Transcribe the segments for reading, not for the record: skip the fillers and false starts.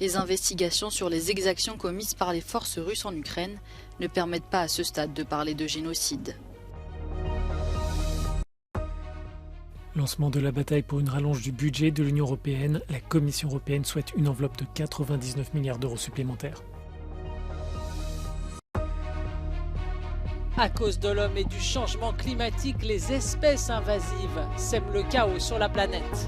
Les investigations sur les exactions commises par les forces russes en Ukraine ne permettent pas à ce stade de parler de génocide. Lancement de la bataille pour une rallonge du budget de l'Union européenne, la Commission européenne souhaite une enveloppe de 99 milliards d'euros supplémentaires. À cause de l'homme et du changement climatique, les espèces invasives sèment le chaos sur la planète.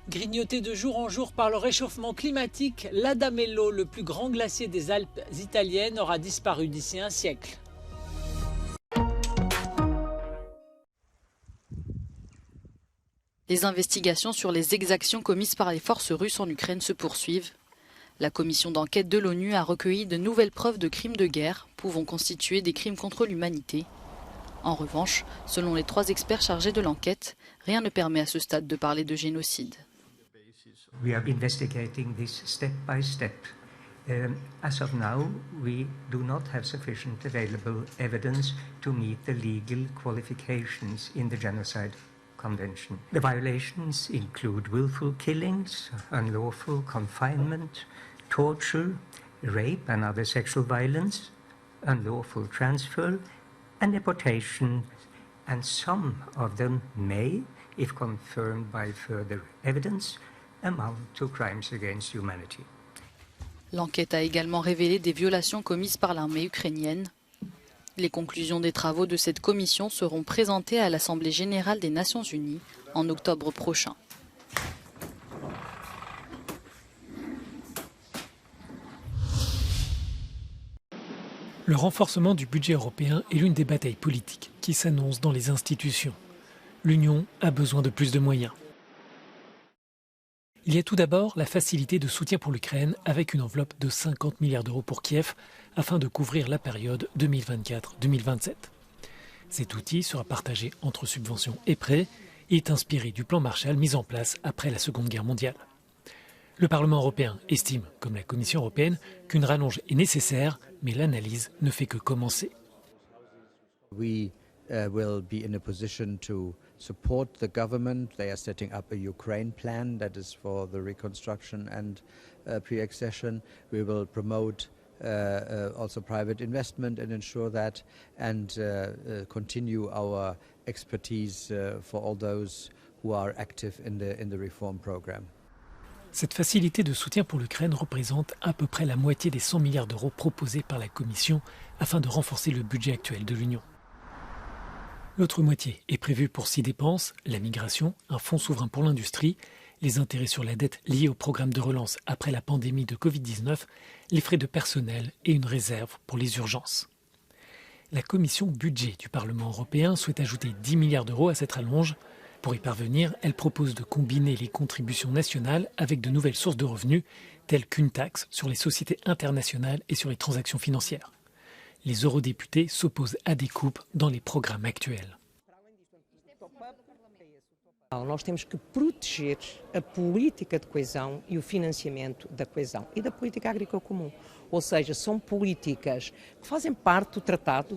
Grignoté de jour en jour par le réchauffement climatique, l'Adamello, le plus grand glacier des Alpes italiennes, aura disparu d'ici un siècle. Les investigations sur les exactions commises par les forces russes en Ukraine se poursuivent. La commission d'enquête de l'ONU a recueilli de nouvelles preuves de crimes de guerre pouvant constituer des crimes contre l'humanité. En revanche, selon les 3 experts chargés de l'enquête, rien ne permet à ce stade de parler de génocide. We are investigating this step by step. As of now, we do not have sufficient available evidence to meet the legal qualifications in the Genocide Convention. The violations include willful killings, unlawful confinement, torture, rape and other sexual violence, unlawful transfer, and deportation, and some of them may, if confirmed by further evidence, amount to crimes against humanity. L'enquête a également révélé des violations commises par l'armée ukrainienne. Les conclusions des travaux de cette commission seront présentées à l'Assemblée générale des Nations unies en octobre prochain. Le renforcement du budget européen est l'une des batailles politiques qui s'annoncent dans les institutions. L'Union a besoin de plus de moyens. Il y a tout d'abord la facilité de soutien pour l'Ukraine avec une enveloppe de 50 milliards d'euros pour Kiev afin de couvrir la période 2024-2027. Cet outil sera partagé entre subventions et prêts et est inspiré du plan Marshall mis en place après la Seconde Guerre mondiale. Le Parlement européen estime, comme la Commission européenne, qu'une rallonge est nécessaire, mais l'analyse ne fait que commencer. We will be in a position to support the government. They are setting up a Ukraine plan that is for the reconstruction and pre-accession. We will promote also private investment and ensure that, and continue our expertise for all those who are active in the reform program. Cette facilité de soutien pour l'Ukraine représente à peu près la moitié des 100 milliards d'euros proposés par la Commission afin de renforcer le budget actuel de l'Union. L'autre moitié est prévue pour 6 dépenses, la migration, un fonds souverain pour l'industrie, les intérêts sur la dette liés au programme de relance après la pandémie de Covid-19, les frais de personnel et une réserve pour les urgences. La commission budget du Parlement européen souhaite ajouter 10 milliards d'euros à cette rallonge. Pour y parvenir, elle propose de combiner les contributions nationales avec de nouvelles sources de revenus, telles qu'une taxe sur les sociétés internationales et sur les transactions financières. Les eurodéputés s'opposent à des coupes dans les programmes actuels. Nós temos que proteger a política de coesão e o financiamento da coesão e da política agrícola comum. Ou seja, são políticas que fazem parte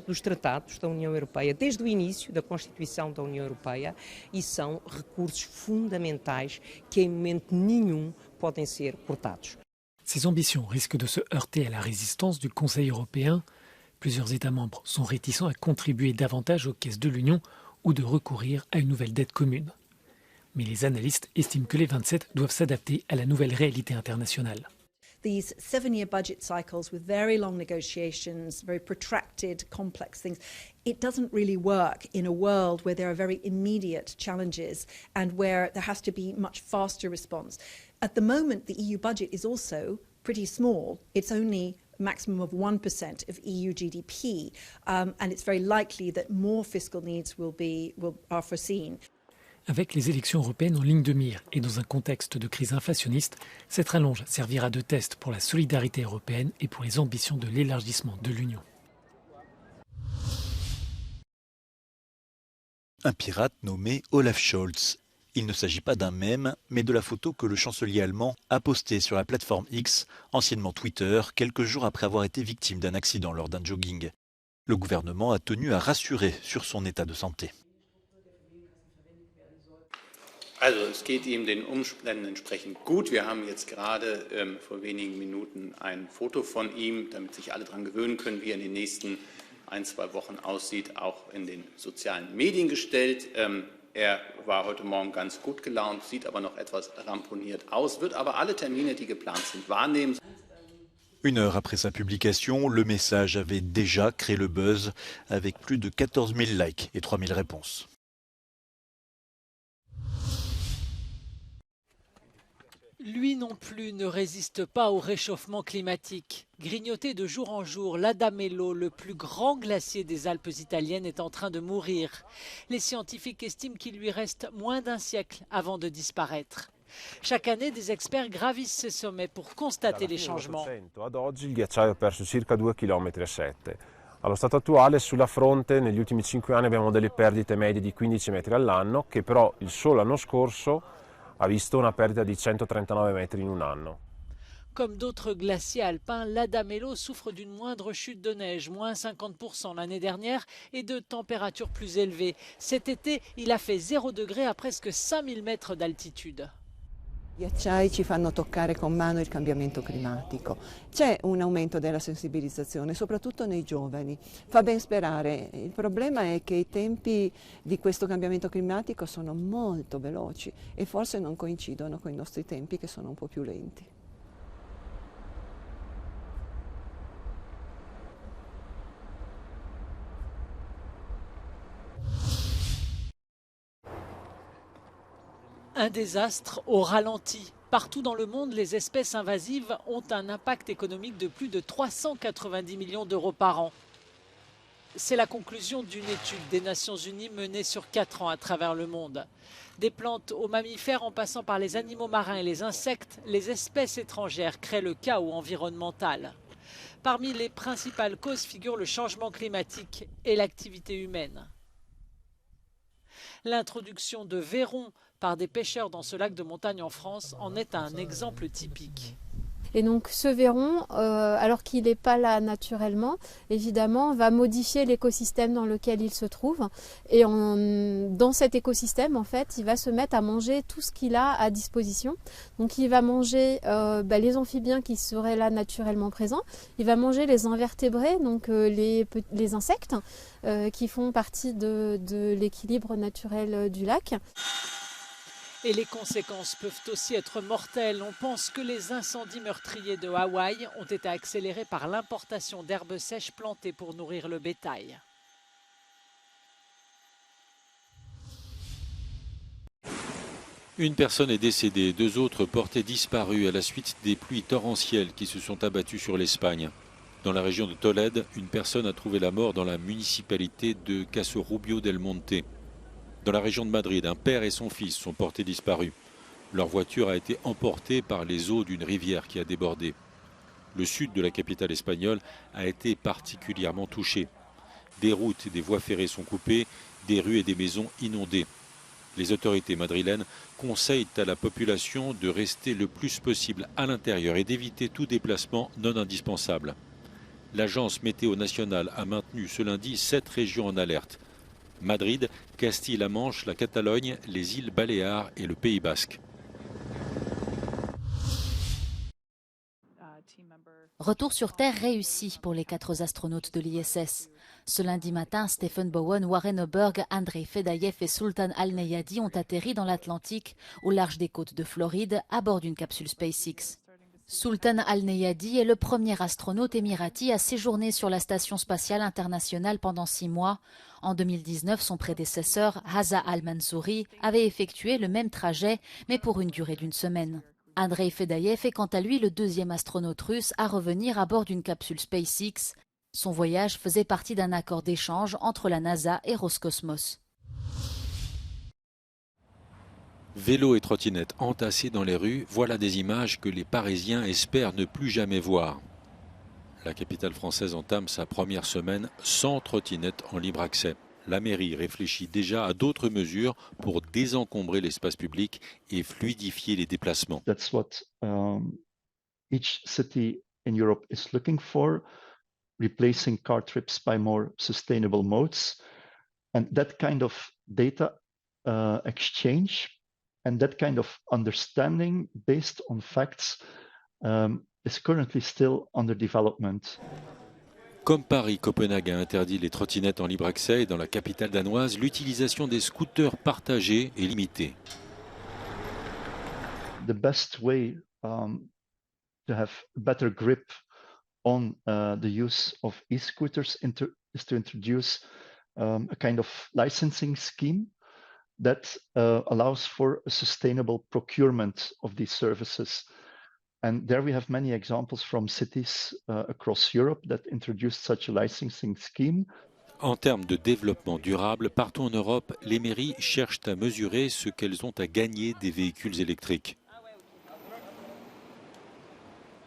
dos tratados da União Europeia, desde o início da Constituição da União Europeia, e são recursos fundamentais que em momento nenhum podem ser cortados. Ces ambitions risquent de se heurter à la résistance du Conseil européen. Plusieurs États membres sont réticents à contribuer davantage aux caisses de l'Union ou de recourir à une nouvelle dette commune. Mais les analystes estiment que les 27 doivent s'adapter à la nouvelle réalité internationale. These 7-year budget cycles with very long negotiations, very protracted, complex things, it doesn't really work in a world where there are very immediate challenges and where there has to be much faster response. At the moment, the EU budget is also pretty small. It's only a maximum of 1% of EU GDP, and it's very likely that more fiscal needs are foreseen. Avec les élections européennes en ligne de mire et dans un contexte de crise inflationniste, cette rallonge servira de test pour la solidarité européenne et pour les ambitions de l'élargissement de l'Union. Un pirate nommé Olaf Scholz. Il ne s'agit pas d'un mème, mais de la photo que le chancelier allemand a postée sur la plateforme X, anciennement Twitter, quelques jours après avoir été victime d'un accident lors d'un jogging. Le gouvernement a tenu à rassurer sur son état de santé. Also es geht ihm den Umständen entsprechend gut. Wir haben jetzt gerade vor wenigen Minuten ein Foto von ihm, damit sich alle daran gewöhnen können, wie er in den nächsten 1-2 Wochen aussieht, auch in den sozialen Medien gestellt. Er war heute Morgen ganz gut gelaunt, sieht aber noch etwas ramponiert aus, wird aber alle Termine, die geplant sind, wahrnehmen. Une heure après sa publication, le message avait déjà créé le buzz avec plus de 14 000 likes et 3 000 réponses. Lui non plus ne résiste pas au réchauffement climatique. Grignoté de jour en jour, l'Adamello, le plus grand glacier des Alpes italiennes, est en train de mourir. Les scientifiques estiment qu'il lui reste moins d'un siècle avant de disparaître. Chaque année, des experts gravissent ces sommets pour constater les changements. Ad oggi il ghiacciaio ha perso circa 2,7 km. Allo stato attuale sulla fronte negli ultimi 5 anni abbiamo delle perdite medie di 15 metri all'anno, che però il solo anno scorso a visto una perdita di 139 metri in un anno. Comme d'autres glaciers alpins, l'Adamello souffre d'une moindre chute de neige, moins 50% l'année dernière, et de températures plus élevées. Cet été, il a fait 0 degré à presque 5000 mètres d'altitude. Gli ghiacciai ci fanno toccare con mano il cambiamento climatico. C'è un aumento della sensibilizzazione, soprattutto nei giovani. Fa ben sperare. Il problema è che i tempi di questo cambiamento climatico sono molto veloci e forse non coincidono con i nostri tempi, che sono un po' più lenti. Un désastre au ralenti. Partout dans le monde, les espèces invasives ont un impact économique de plus de 390 millions d'euros par an. C'est la conclusion d'une étude des Nations Unies menée sur 4 ans à travers le monde. Des plantes aux mammifères en passant par les animaux marins et les insectes, les espèces étrangères créent le chaos environnemental. Parmi les principales causes figurent le changement climatique et l'activité humaine. L'introduction de vairons par des pêcheurs dans ce lac de montagne en France en est un exemple typique. Et donc ce vairon, alors qu'il n'est pas là naturellement, évidemment, va modifier l'écosystème dans lequel il se trouve. Et dans cet écosystème, en fait, il va se mettre à manger tout ce qu'il a à disposition. Donc il va manger les amphibiens qui seraient là naturellement présents. Il va manger les invertébrés, donc les insectes, qui font partie de l'équilibre naturel du lac. Et les conséquences peuvent aussi être mortelles. On pense que les incendies meurtriers de Hawaï ont été accélérés par l'importation d'herbes sèches plantées pour nourrir le bétail. Une personne est décédée, 2 autres portées disparues à la suite des pluies torrentielles qui se sont abattues sur l'Espagne. Dans la région de Tolède, une personne a trouvé la mort dans la municipalité de Casorrubio del Monte. Dans la région de Madrid, un père et son fils sont portés disparus. Leur voiture a été emportée par les eaux d'une rivière qui a débordé. Le sud de la capitale espagnole a été particulièrement touché. Des routes et des voies ferrées sont coupées, des rues et des maisons inondées. Les autorités madrilènes conseillent à la population de rester le plus possible à l'intérieur et d'éviter tout déplacement non indispensable. L'agence météo nationale a maintenu ce lundi 7 régions en alerte. Madrid, Castille-La Manche, la Catalogne, les îles Baléares et le Pays Basque. Retour sur Terre réussi pour les 4 astronautes de l'ISS. Ce lundi matin, Stephen Bowen, Warren Oberg, Andrei Fedayev et Sultan Al-Neyadi ont atterri dans l'Atlantique, au large des côtes de Floride, à bord d'une capsule SpaceX. Sultan Al-Neyadi est le premier astronaute émirati à séjourner sur la Station spatiale internationale pendant 6 mois. En 2019, son prédécesseur, Haza Al-Mansouri, avait effectué le même trajet, mais pour une durée d'1 semaine. Andrei Fedayev est quant à lui le 2e astronaute russe à revenir à bord d'une capsule SpaceX. Son voyage faisait partie d'un accord d'échange entre la NASA et Roscosmos. Vélos et trottinettes entassés dans les rues, voilà des images que les Parisiens espèrent ne plus jamais voir. La capitale française entame sa première semaine sans trottinettes en libre accès. La mairie réfléchit déjà à d'autres mesures pour désencombrer l'espace public et fluidifier les déplacements. That's what each city in Europe is looking for, replacing car trips by more sustainable modes. And that kind of data exchange And that kind of understanding based on facts is currently still under development. Comme Paris, Copenhague a interdit les trottinettes en libre accès et dans la capitale danoise, l'utilisation des scooters partagés est limitée. The best way to have better grip on the use of e-scooters is to introduce a kind of licensing scheme that allows for a sustainable procurement of these services. And there we have many examples from cities across Europe that introduced such a licensing scheme. En termes de développement durable, partout en Europe, les mairies cherchent à mesurer ce qu'elles ont à gagner des véhicules électriques.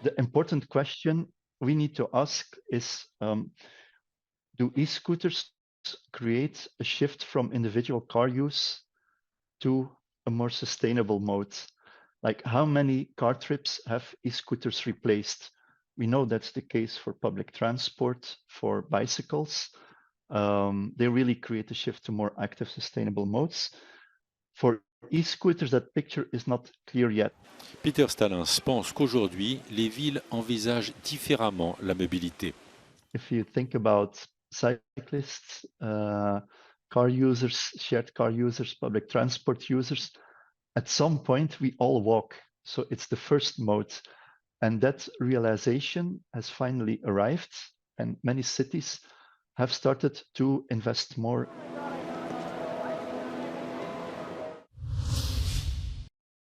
The important question we need to ask is, do e-scooters create a shift from individual car use to a more sustainable mode? Like, how many car trips have e-scooters replaced? We know that's the case for public transport, for bicycles. They really create a shift to more active, sustainable modes. For e-scooters, that picture is not clear yet. Peter Stallings pense qu'aujourd'hui, les villes envisagent différemment la mobilité. If you think about cyclists, car users, shared car users, public transport users, at some point we all walk. So it's the first mode. And that realization has finally arrived, and many cities have started to invest more